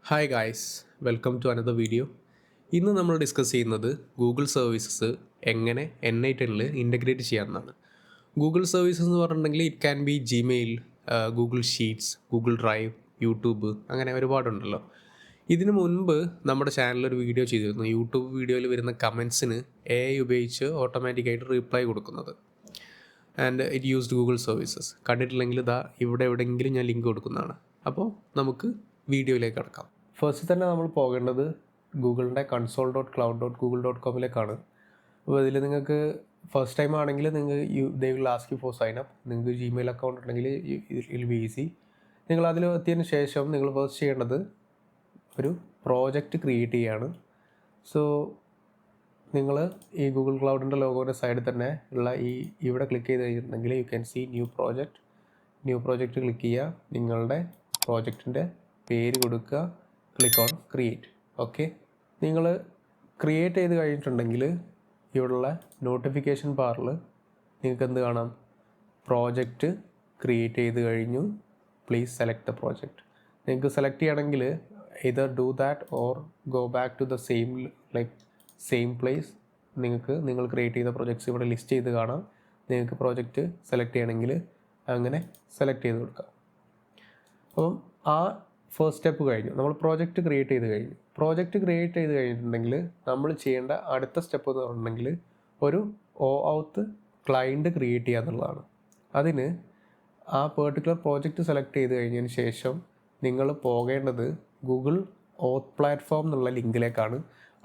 Hi guys, welcome to another video. ഇന്ന് നമ്മൾ discuss ചെയ്യുന്നത് ഗൂഗിൾ സർവീസസ് എങ്ങനെ N8N ഇൻ്റഗ്രേറ്റ് ചെയ്യാമെന്നാണ്. ഗൂഗിൾ സർവീസസ് എന്ന് പറഞ്ഞിട്ടുണ്ടെങ്കിൽ it can be Gmail, Google sheets, Google drive, YouTube, അങ്ങനെ ഒരുപാടുണ്ടല്ലോ. ഇതിനു മുൻപ് നമ്മുടെ ചാനലിൽ ഒരു വീഡിയോ ചെയ്തിരുന്നു. യൂട്യൂബ് വീഡിയോയിൽ വരുന്ന കമൻസിന് AI ഉപയോഗിച്ച് ഓട്ടോമാറ്റിക്കായിട്ട് റീപ്ലൈ കൊടുക്കുന്നത്. And it used Google services. കണ്ടിട്ടില്ലെങ്കിൽ ഇതാ ഇവിടെ എവിടെയെങ്കിലും ഞാൻ ലിങ്ക് കൊടുക്കുന്നതാണ്. അപ്പോൾ നമുക്ക് വീഡിയോയിലേക്ക് കടക്കാം. ഫസ്റ്റ് തന്നെ നമ്മൾ പോകേണ്ടത് ഗൂഗിളിൻ്റെ console.cloud.google.com അപ്പോൾ ഇതിൽ നിങ്ങൾക്ക് ഫസ്റ്റ് ടൈം ആണെങ്കിൽ നിങ്ങൾ they will ask you for sign up. നിങ്ങൾക്ക് ജിമെയിൽ അക്കൗണ്ട് ഉണ്ടെങ്കിൽ ഇറ്റ് ബി ഈസി. നിങ്ങൾ അതിൽ എത്തിയതിന് ശേഷം നിങ്ങൾ ഫസ്റ്റ് ചെയ്യേണ്ടത് ഒരു പ്രോജക്റ്റ് ക്രിയേറ്റ് ചെയ്യുകയാണ്. സോ നിങ്ങൾ ഈ ഗൂഗിൾ ക്ലൗഡിൻ്റെ ലോഗോൻ്റെ സൈഡിൽ തന്നെ ഉള്ള ഇവിടെ ക്ലിക്ക് ചെയ്ത് കഴിഞ്ഞിട്ടുണ്ടെങ്കിൽ you can see new project click ചെയ്യുക. നിങ്ങളുടെ പ്രോജക്റ്റിൻ്റെ പേര് കൊടുക്കുക, ക്ലിക്ക് ഓൺ ക്രിയേറ്റ്. ഓക്കെ, നിങ്ങൾ ക്രിയേറ്റ് ചെയ്ത് കഴിഞ്ഞിട്ടുണ്ടെങ്കിൽ ഇവിടെയുള്ള നോട്ടിഫിക്കേഷൻ ബാറിൽ നിങ്ങൾക്ക് എന്ത് കാണാം? പ്രോജക്റ്റ് ക്രിയേറ്റ് ചെയ്ത് കഴിഞ്ഞു, പ്ലീസ് സെലക്ട് ദ പ്രോജക്റ്റ്. നിങ്ങൾക്ക് സെലക്ട് ചെയ്യണമെങ്കിൽ either do that or go back to the same place. നിങ്ങൾ ക്രിയേറ്റ് ചെയ്ത പ്രോജക്ട്സ് ഇവിടെ ലിസ്റ്റ് ചെയ്ത് കാണാം. നിങ്ങൾക്ക് പ്രോജക്റ്റ് സെലക്ട് ചെയ്യണമെങ്കിൽ അങ്ങനെ സെലക്ട് ചെയ്ത് കൊടുക്കാം. അപ്പം ആ ഫസ്റ്റ് സ്റ്റെപ്പ് കഴിഞ്ഞു. നമ്മൾ പ്രോജക്റ്റ് ക്രിയേറ്റ് ചെയ്ത് കഴിഞ്ഞിട്ടുണ്ടെങ്കിൽ നമ്മൾ ചെയ്യേണ്ട അടുത്ത സ്റ്റെപ്പ് എന്ന് പറഞ്ഞിട്ടുണ്ടെങ്കിൽ ഒരു OAuth ക്ലയൻറ്റ് ക്രിയേറ്റ് ചെയ്യുക എന്നുള്ളതാണ്. അതിന് ആ പെർട്ടിക്കുലർ പ്രോജക്റ്റ് സെലക്ട് ചെയ്ത് കഴിഞ്ഞതിന് ശേഷം നിങ്ങൾ പോകേണ്ടത് ഗൂഗിൾ ഓത്ത് പ്ലാറ്റ്ഫോം എന്നുള്ള ലിങ്കിലേക്കാണ്.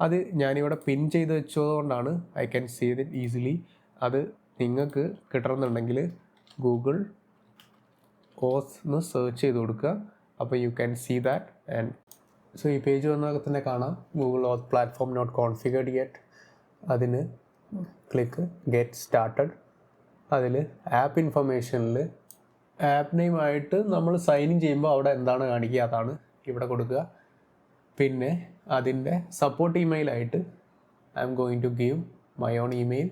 അത് ഞാനിവിടെ പിൻ ചെയ്ത് വെച്ചതുകൊണ്ടാണ് I can see it easily. അത് നിങ്ങൾക്ക് കിട്ടണമെന്നുണ്ടെങ്കിൽ ഗൂഗിൾ ഓത്ത് എന്ന് സെർച്ച് ചെയ്ത് കൊടുക്കുക. അപ്പോൾ you can see that. And so ഈ പേജ് വന്നാൽ തന്നെ കാണാം Google auth platform not configured yet. അതിന് ക്ലിക്ക് ഗെറ്റ് സ്റ്റാർട്ടഡ്. അതിൽ ആപ്പ് ഇൻഫർമേഷനിൽ ആപ്പ് നെയിമായിട്ട് നമ്മൾ സൈൻ ഇൻ ചെയ്യുമ്പോൾ അവിടെ എന്താണ് കാണിക്കുക അതാണ് ഇവിടെ കൊടുക്കുക. പിന്നെ അതിൻ്റെ സപ്പോർട്ട് ഇമെയിലായിട്ട് I'm going to give my own email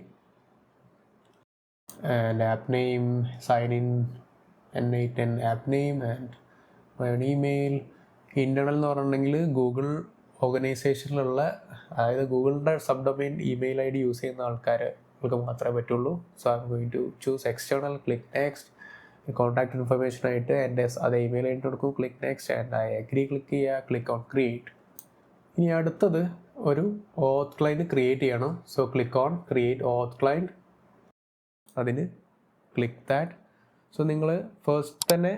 and app name, sign in N8N app name and my own email. Internal എന്ന് പറഞ്ഞിട്ടുണ്ടെങ്കിൽ ഗൂഗിൾ ഓർഗനൈസേഷനിലുള്ള, അതായത് ഗൂഗിളിൻ്റെ subdomain email ID use ചെയ്യുന്ന ആൾക്കാർക്ക് മാത്രമേ പറ്റുള്ളൂ. So I'm going to choose external, click next. Contact information ആയിട്ട് എൻ്റെ അത് ഇമെയിൽ ആയിട്ട് കൊടുക്കും, click next. And I agree click ചെയ്യുക, ക്ലിക്ക് ഓൺ ക്രിയേറ്റ്. ഇനി അടുത്തത് ഒരു ഓത്ത് ക്ലയൻറ്റ് ക്രിയേറ്റ് ചെയ്യണം. So click on create oath client. അതിന് ക്ലിക്ക് ദാറ്റ്. സോ നിങ്ങൾ ഫസ്റ്റ് തന്നെ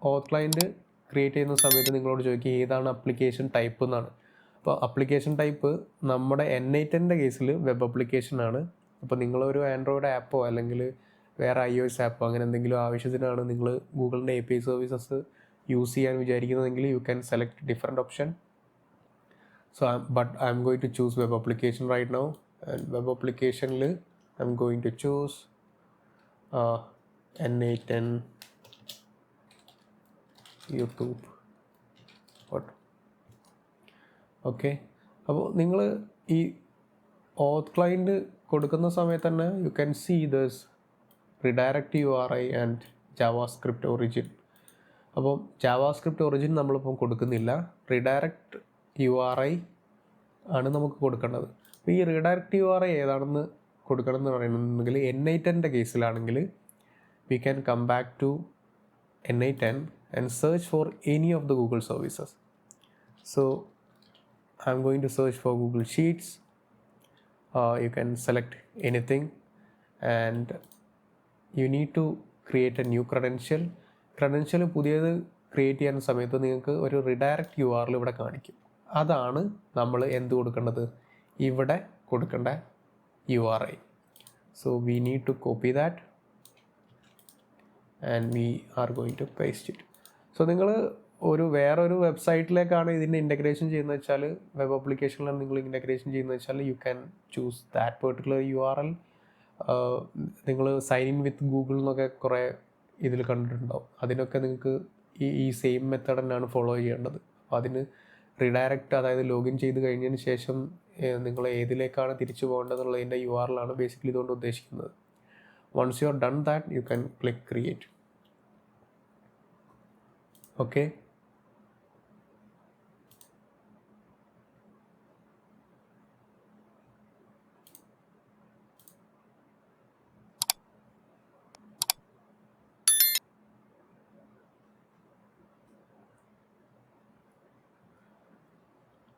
ഓത്ത് ക്ലയൻറ്റ് ക്രിയേറ്റ് ചെയ്യുന്ന സമയത്ത് നിങ്ങളോട് ചോദിക്കുക ഏതാണ് അപ്ലിക്കേഷൻ ടൈപ്പ് എന്നാണ്. അപ്പോൾ അപ്ലിക്കേഷൻ ടൈപ്പ് നമ്മുടെ N8N കേസിൽ വെബ് ആപ്ലിക്കേഷനാണ്. അപ്പോൾ നിങ്ങളൊരു ആൻഡ്രോയിഡ് ആപ്പോ അല്ലെങ്കിൽ വേറെ iOS ആപ്പോ അങ്ങനെ എന്തെങ്കിലും ആവശ്യത്തിനാണ് നിങ്ങൾ ഗൂഗിളിൻ്റെ API സർവീസസ് യൂസ് ചെയ്യാൻ വിചാരിക്കുന്നതെങ്കിൽ you can select different option. So but I'm going to choose web application right now. And web ആപ്ലിക്കേഷനിൽ I'm going to choose N8N YouTube. Okay, അപ്പോൾ നിങ്ങൾ ഈ ഓത്ത് ക്ലയൻറ്റ് കൊടുക്കുന്ന സമയത്ത് തന്നെ you can see this redirect URI and JavaScript origin. അപ്പം JavaScript origin നമ്മളിപ്പം കൊടുക്കുന്നില്ല, റിഡയറക്റ്റ് URI ആണ് നമുക്ക് കൊടുക്കേണ്ടത്. അപ്പോൾ ഈ റിഡയറക്റ്റ് URI ഏതാണെന്ന് കൊടുക്കണം എന്ന് പറയുന്നുണ്ടെങ്കിൽ N8N കേസിലാണെങ്കിൽ we can come back to N8N and search for any of the Google services. So I'm going to search for Google sheets. You can select anything and you need to create a new credential. പുതിയത് create ചെയ്യുന്ന സമയത്ത് നിങ്ങൾക്ക് ഒരു റിഡയറക്റ്റ് URL ഇവിടെ കാണിക്കും. അതാണ് നമ്മൾ എന്ത് കൊടുക്കേണ്ടത്, ഇവിടെ കൊടുക്കേണ്ട URI. So we need to copy that and we are going to paste it. So നിങ്ങൾ വേറൊരു വെബ്സൈറ്റിലേക്കാണ് ഇതിൻ്റെ ഇൻ്റഗ്രേഷൻ ചെയ്യുന്നത് വെച്ചാൽ, വെബ് ആപ്ലിക്കേഷനിലാണ് നിങ്ങൾ ഇൻ്റഗ്രേഷൻ ചെയ്യുന്നത് വെച്ചാൽ you can choose that particular URL. നിങ്ങൾ സൈൻ ഇൻ വിത്ത് ഗൂഗിൾ എന്നൊക്കെ കുറേ ഇതിൽ കണ്ടിട്ടുണ്ടാവും. അതിനൊക്കെ നിങ്ങൾക്ക് ഈ സെയിം മെത്തേഡ് തന്നെയാണ് ഫോളോ ചെയ്യേണ്ടത്. അപ്പോൾ അതിന് റിഡയറക്റ്റ്, അതായത് ലോഗിൻ ചെയ്ത് കഴിഞ്ഞതിന് ശേഷം നിങ്ങൾ ഏതിലേക്കാണ് തിരിച്ചു പോകേണ്ടതെന്നുള്ളതിൻ്റെ URL ആണ് ബേസിക്കലി ഇതുകൊണ്ട് ഉദ്ദേശിക്കുന്നത്. Once you are done that you can click create. Okay,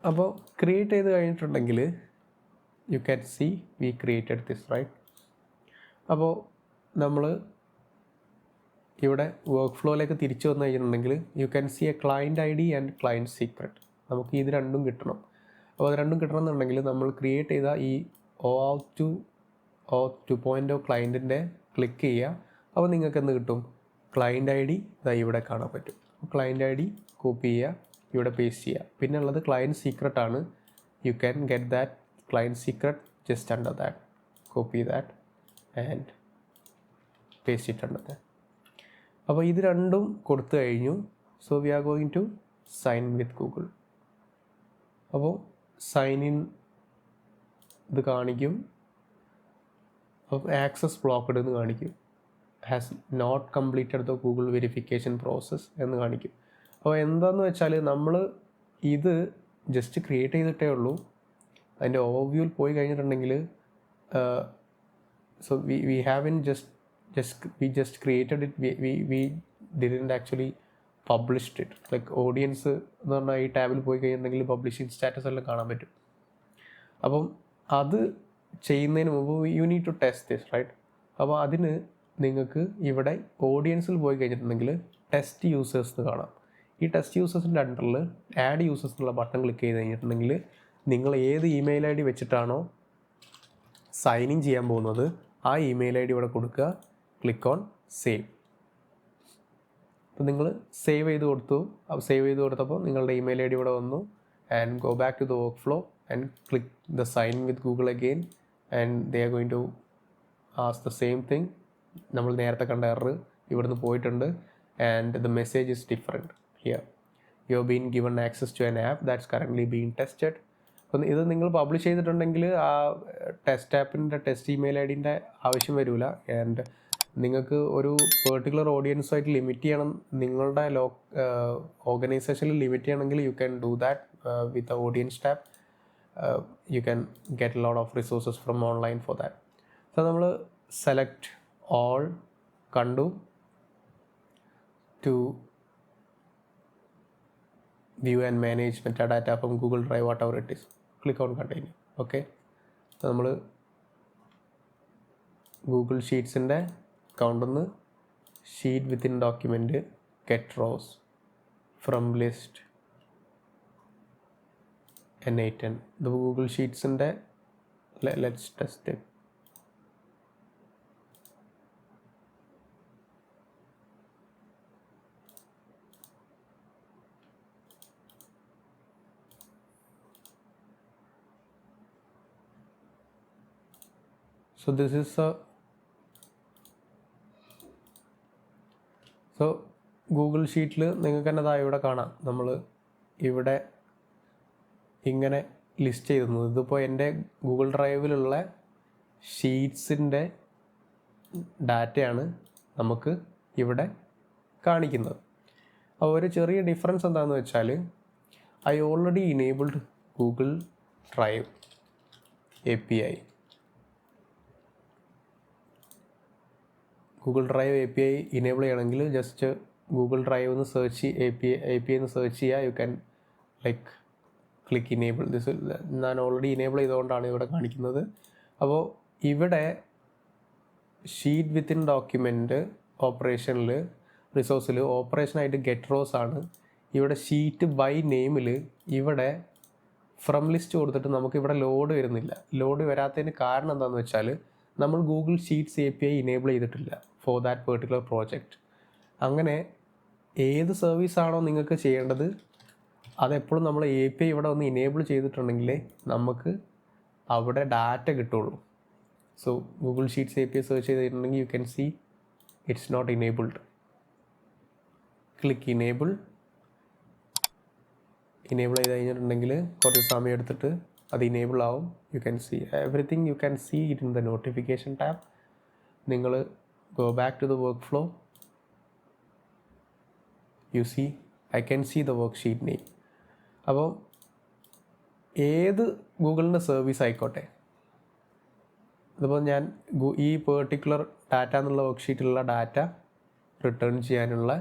അപ്പോൾ ക്രിയേറ്റ് ചെയ്ത് കഴിഞ്ഞിട്ടുണ്ടെങ്കിൽ you can see we created this right. അപ്പോൾ നമ്മൾ ഇവിടെ വർക്ക് ഫ്ലോയിലേക്ക് തിരിച്ചു വന്നു കഴിഞ്ഞിട്ടുണ്ടെങ്കിൽ you can see a client I D and client secret. നമുക്ക് ഇത് രണ്ടും കിട്ടണം. അപ്പോൾ അത് രണ്ടും കിട്ടണമെന്നുണ്ടെങ്കിൽ നമ്മൾ ക്രിയേറ്റ് ചെയ്ത ഈ OAuth 2.0 ക്ലയൻറ്റിൻ്റെ ക്ലിക്ക് ചെയ്യുക. അപ്പോൾ നിങ്ങൾക്ക് എന്ത് കിട്ടും? ക്ലയൻറ്റ് ഐ ഡി ഇതാ ഇവിടെ കാണാൻ പറ്റും. ക്ലയൻറ്റ് ഐ ഡി കോപ്പി ചെയ്യുക, ഇവിടെ പേസ്റ്റ് ചെയ്യുക. പിന്നെ ഉള്ളത് ക്ലയൻറ്റ് സീക്രട്ടാണ്. You can get that client secret just under that. Copy that and paste it under that. അപ്പോൾ ഇത് രണ്ടും കൊടുത്തു കഴിഞ്ഞു. So we are going to sign with Google. അപ്പോൾ സൈൻ ഇൻ ഇത് കാണിക്കും. അപ്പോൾ ആക്സസ് ബ്ലോക്ക്ഡ് എന്ന് കാണിക്കും. Has not completed the Google verification process എന്ന് കാണിക്കും. അപ്പോൾ എന്താണെന്ന് വെച്ചാൽ നമ്മൾ ഇത് ജസ്റ്റ് ക്രിയേറ്റ് ചെയ്തിട്ടേ ഉള്ളൂ. അതിൻ്റെ ഓവർവ്യൂവിൽ പോയി കഴിഞ്ഞിട്ടുണ്ടെങ്കിൽ so we have in just created it. We didn't actually published it. Like audience എന്ന് പറഞ്ഞാൽ ഈ ടാബിൽ പോയി കഴിഞ്ഞിട്ടുണ്ടെങ്കിൽ പബ്ലിഷിംഗ് സ്റ്റാറ്റസ് എല്ലാം കാണാൻ പറ്റും. അപ്പം അത് ചെയ്യുന്നതിന് മുമ്പ് you need to test this right. അപ്പോൾ അതിന് നിങ്ങൾക്ക് ഇവിടെ ഓഡിയൻസിൽ പോയി കഴിഞ്ഞിട്ടുണ്ടെങ്കിൽ ടെസ്റ്റ് യൂസേഴ്സ് എന്ന് കാണാം. ഈ ടെസ്റ്റ് യൂസേഴ്സിൻ്റെ അണ്ടറിൽ ആഡ് യൂസേഴ്സ് എന്നുള്ള ബട്ടൺ ക്ലിക്ക് ചെയ്ത് കഴിഞ്ഞിട്ടുണ്ടെങ്കിൽ നിങ്ങൾ ഏത് ഇമെയിൽ ഐ ഡി വെച്ചിട്ടാണോ സൈൻ ഇൻ ചെയ്യാൻ പോകുന്നത് ആ ഇമെയിൽ ഐ ഡി ഇവിടെ കൊടുക്കുക. Click on save. അപ്പോൾ നിങ്ങൾ സേവ് ചെയ്ത് കൊടുത്തു. അപ്പോൾ സേവ് ചെയ്ത് കൊടുത്തപ്പോൾ നിങ്ങളുടെ ഇമെയിൽ ഐ ഡി ഇവിടെ വന്നു. And go back to the work flow and click the sign with Google again and they are going to ask the same thing. നമ്മൾ നേരത്തെ കണ്ട എറർ ഇവിടുന്ന് പോയിട്ടുണ്ട്. And the message is different here. You have been given access to an app that's currently being tested. അപ്പം ഇത് നിങ്ങൾ publish ചെയ്തിട്ടുണ്ടെങ്കിൽ ആ ടെസ്റ്റ് ആപ്പിൻ്റെ ടെസ്റ്റ് ഇമെയിൽ ഐ ഡിൻ്റെ ആവശ്യം വരില്ല. ആൻഡ് നിങ്ങൾക്ക് ഒരു പെർട്ടിക്കുലർ ഓഡിയൻസുമായിട്ട് ലിമിറ്റ് ചെയ്യണം, നിങ്ങളുടെ ഓർഗനൈസേഷനിൽ ലിമിറ്റ് ചെയ്യണമെങ്കിൽ you can do that with the audience tab. You can get a lot of resources from online for that. So നമ്മൾ സെലക്ട് ഓൾ കണ്ടു to view and manage metadata from Google drive whatever it is. Click on continue. Okay, നമ്മൾ Google ഷീറ്റ്സിൻ്റെ അക്കൗണ്ടിൽ നിന്ന് sheet within document get rows from list N810. ഇത് Google ഷീറ്റ്സിൻ്റെ let's test it. So this is so Google ഷീറ്റിൽ നിങ്ങൾക്ക് തന്നെ അതാ ഇവിടെ കാണാം. നമ്മൾ ഇവിടെ ഇങ്ങനെ ലിസ്റ്റ് ചെയ്തിരുന്നത് ഇതിപ്പോൾ എൻ്റെ ഗൂഗിൾ ഡ്രൈവിലുള്ള ഷീറ്റ്സിൻ്റെ ഡാറ്റയാണ് നമുക്ക് ഇവിടെ കാണിക്കുന്നത്. അപ്പോൾ ഒരു ചെറിയ ഡിഫറൻസ് എന്താണെന്ന് വെച്ചാൽ I already enabled Google drive API. Google drive API enable ചെയ്യണമെങ്കിൽ ജസ്റ്റ് ഗൂഗിൾ ഡ്രൈവ് എന്ന് സെർച്ച് API എന്ന് സെർച്ച് ചെയ്യുക. You can like click enable this. ഞാൻ ഓൾറെഡി ഇനേബിൾ ചെയ്തുകൊണ്ടാണ് ഇവിടെ കാണിക്കുന്നത്. അപ്പോൾ ഇവിടെ ഷീറ്റ് വിത്തിൻ ഡോക്യുമെൻറ്റ് ഓപ്പറേഷനിൽ റിസോഴ്സിൽ ഓപ്പറേഷനായിട്ട് ഗെറ്റ് റോസ് ആണ്. ഇവിടെ ഷീറ്റ് ബൈ നെയിമിൽ ഇവിടെ ഫ്രം ലിസ്റ്റ് കൊടുത്തിട്ട് നമുക്കിവിടെ ലോഡ് വരുന്നില്ല. ലോഡ് വരാത്തതിന് കാരണം എന്താണെന്ന് വെച്ചാൽ നമ്മൾ ഗൂഗിൾ ഷീറ്റ്സ് API ഇനേബിൾ ചെയ്തിട്ടില്ല ഫോർ ദാറ്റ് പെർട്ടിക്കുലർ പ്രോജക്റ്റ്. അങ്ങനെ ഏത് സർവീസാണോ നിങ്ങൾക്ക് ചെയ്യേണ്ടത് അതെപ്പോഴും നമ്മൾ API ഇവിടെ ഒന്ന് ഇനേബിൾ ചെയ്തിട്ടുണ്ടെങ്കിൽ നമുക്ക് അവിടെ ഡാറ്റ കിട്ടുള്ളൂ. So Google sheets API search ചെയ്തിട്ടുണ്ടെങ്കിൽ you can see it's not enabled. Click enable. Enable ചെയ്ത് കഴിഞ്ഞിട്ടുണ്ടെങ്കിൽ കുറച്ച് സമയം എടുത്തിട്ട് അത് ഇനേബിൾ ആവും. You can see everything. You can see it in the notification tab. നിങ്ങൾ go back to the work flow. You see I can see the worksheet name. അപ്പോൾ ഏത് ഗൂഗിളിൻ്റെ സർവീസ് ആയിക്കോട്ടെ, ഇതിപ്പോൾ ഞാൻ ഈ പെർട്ടിക്കുലർ ഡാറ്റ എന്നുള്ള വർക്ക് ഷീറ്റിലുള്ള ഡാറ്റ റിട്ടേൺ ചെയ്യാനുള്ള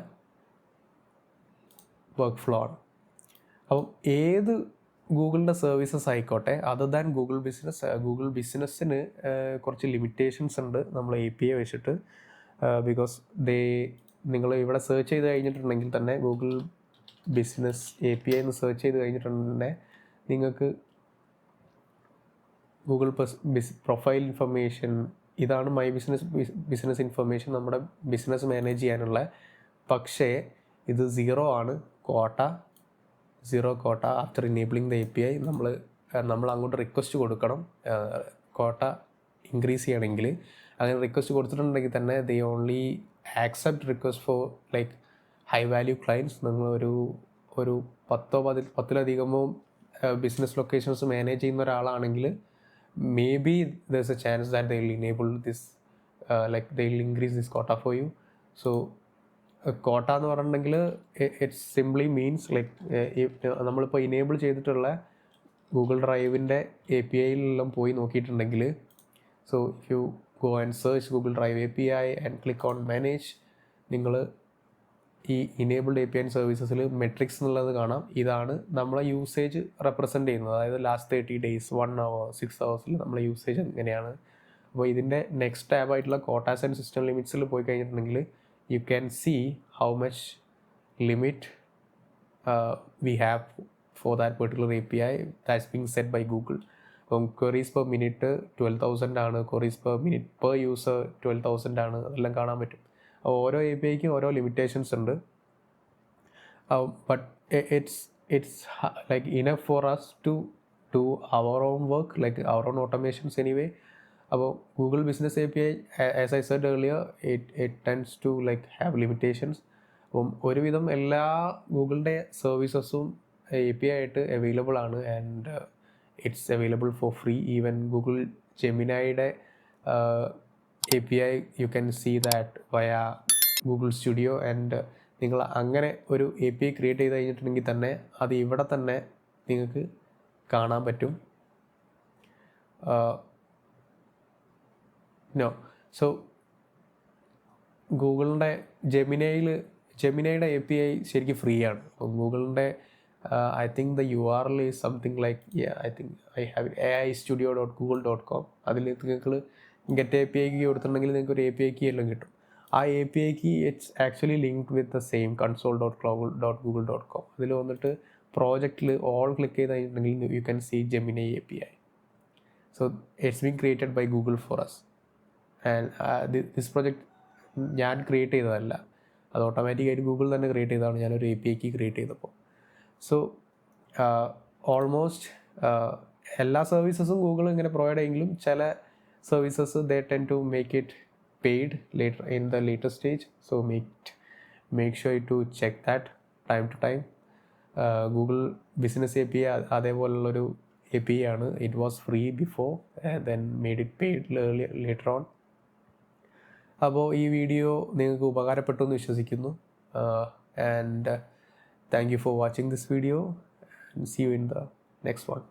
വർക്ക് ഫ്ലോ ആണ്. അപ്പം ഏത് ഗൂഗിളിൻ്റെ സർവീസസ് ആയിക്കോട്ടെ, അതർ ദാൻ ഗൂഗിൾ ബിസിനസ്സിന് കുറച്ച് ലിമിറ്റേഷൻസ് ഉണ്ട് നമ്മൾ API വെച്ചിട്ട്. ബിക്കോസ് നിങ്ങൾ ഇവിടെ സെർച്ച് ചെയ്ത് കഴിഞ്ഞിട്ടുണ്ടെങ്കിൽ തന്നെ ഗൂഗിൾ ബിസിനസ് API എന്ന് സെർച്ച് ചെയ്ത് കഴിഞ്ഞിട്ടുണ്ടെങ്കിൽ നിങ്ങൾക്ക് ഗൂഗിൾ പ്രൊഫൈൽ ഇൻഫർമേഷൻ, ഇതാണ് മൈ ബിസിനസ് ഇൻഫർമേഷൻ, നമ്മുടെ ബിസിനസ് മാനേജ് ചെയ്യാനുള്ള. പക്ഷേ ഇത് സീറോ കോട്ട ആഫ്റ്റർ ഇനേബിളിംഗ് ദ API. നമ്മൾ അങ്ങോട്ട് റിക്വസ്റ്റ് കൊടുക്കണം കോട്ട ഇൻക്രീസ് ചെയ്യണമെങ്കിൽ. അങ്ങനെ റിക്വസ്റ്റ് കൊടുത്തിട്ടുണ്ടെങ്കിൽ തന്നെ they only accept request for like high value clients. നിങ്ങൾ ഒരു 10-10ലധികമോ ബിസിനസ് ലൊക്കേഷൻസ് മാനേജ് ചെയ്യുന്ന ഒരാളാണെങ്കിൽ maybe there's a chance that they will enable this, like they will increase this quota for you. So quota എന്ന് പറഞ്ഞിട്ടുണ്ടെങ്കിൽ it's simply means like നമ്മളിപ്പോൾ enable ചെയ്തിട്ടുള്ള Google ഡ്രൈവിൻ്റെ APIയിലെല്ലാം പോയി നോക്കിയിട്ടുണ്ടെങ്കിൽ, so if you go and search Google drive API and click on manage, നിങ്ങൾ ഈ ഇനേബിൾഡ് API ആൻഡ് സർവീസസിൽ മെട്രിക്സ് എന്നുള്ളത് കാണാം. ഇതാണ് നമ്മളെ യൂസേജ് റെപ്രസെൻ്റ് ചെയ്യുന്നത്. അതായത് ലാസ്റ്റ് 30 days, 1 hour, 6 hours നമ്മളെ യൂസേജ് എങ്ങനെയാണ്. അപ്പോൾ ഇതിൻ്റെ നെക്സ്റ്റ് ടാബ് ആയിട്ടുള്ള കോട്ടാസ് ആൻഡ് സിസ്റ്റം ലിമിറ്റ്സിൽ പോയി കഴിഞ്ഞിട്ടുണ്ടെങ്കിൽ you can see how much limit we have for that particular API that's being set by Google. അപ്പം ക്വറീസ് പെർ മിനിറ്റ് 12,000 ആണ്, queries per minute per user 12,000 ആണ്. അതെല്ലാം കാണാൻ പറ്റും. ഓരോ APIക്കും ഓരോ ലിമിറ്റേഷൻസ് ഉണ്ട്. But it's like enough for us to do our own work, like our own automations anyway. അപ്പോൾ Google business API, as I said earlier, it tends to like have limitations. അപ്പം ഒരുവിധം എല്ലാ ഗൂഗിളിൻ്റെ സർവീസസും API ആയിട്ട് available ആണ്. And it's available for free. Even Google ജെമിനായുടെ API you can see that via Google Studio. And നിങ്ങൾ അങ്ങനെ ഒരു API ക്രിയേറ്റ് ചെയ്ത് കഴിഞ്ഞിട്ടുണ്ടെങ്കിൽ തന്നെ അത് ഇവിടെ തന്നെ നിങ്ങൾക്ക് കാണാൻ പറ്റും. സോ ഗൂഗിളിൻ്റെ ജെമിനയുടെ API ശരിക്കും ഫ്രീ ആണ്. അപ്പം ഗൂഗിളിൻ്റെ I think the URL is something like I think I have aistudio.google.com. അതിൽ നിങ്ങൾക്ക് ഗെറ്റ് API കീ കൊടുത്തിട്ടുണ്ടെങ്കിൽ നിങ്ങൾക്ക് ഒരു API കീ എല്ലാം കിട്ടും. ആ API key it's actually linked with the same console.google.com. അതിൽ വന്നിട്ട് പ്രോജക്റ്റിൽ ഓൾ ക്ലിക്ക് ചെയ്ത് കഴിഞ്ഞിട്ടുണ്ടെങ്കിൽ you can see Gemini API. So it's been created by Google for us. And this project ഞാൻ ക്രിയേറ്റ് ചെയ്തതല്ല, അത് ഓട്ടോമാറ്റിക്കായിട്ട് ഗൂഗിൾ തന്നെ ക്രിയേറ്റ് ചെയ്തതാണ്. ഞാനൊരു API കീ ക്രിയേറ്റ് ചെയ്തപ്പോൾ. സോ ഓൾമോസ്റ്റ് എല്ലാ സർവീസസും ഗൂഗിൾ ഇങ്ങനെ പ്രൊവൈഡ് ചെയ്യെങ്കിലും ചില services they tend to make it paid later in the later stage. So make sure to check that time to time. Google Business API അതേപോലുള്ളൊരു API ആണ്. It was free before and then made it paid later on. അപ്പോൾ ഈ video നിങ്ങൾക്ക് ഉപകാരപ്പെട്ടു എന്ന് വിശ്വസിക്കുന്നു. And thank you for watching this video and see you in the next one.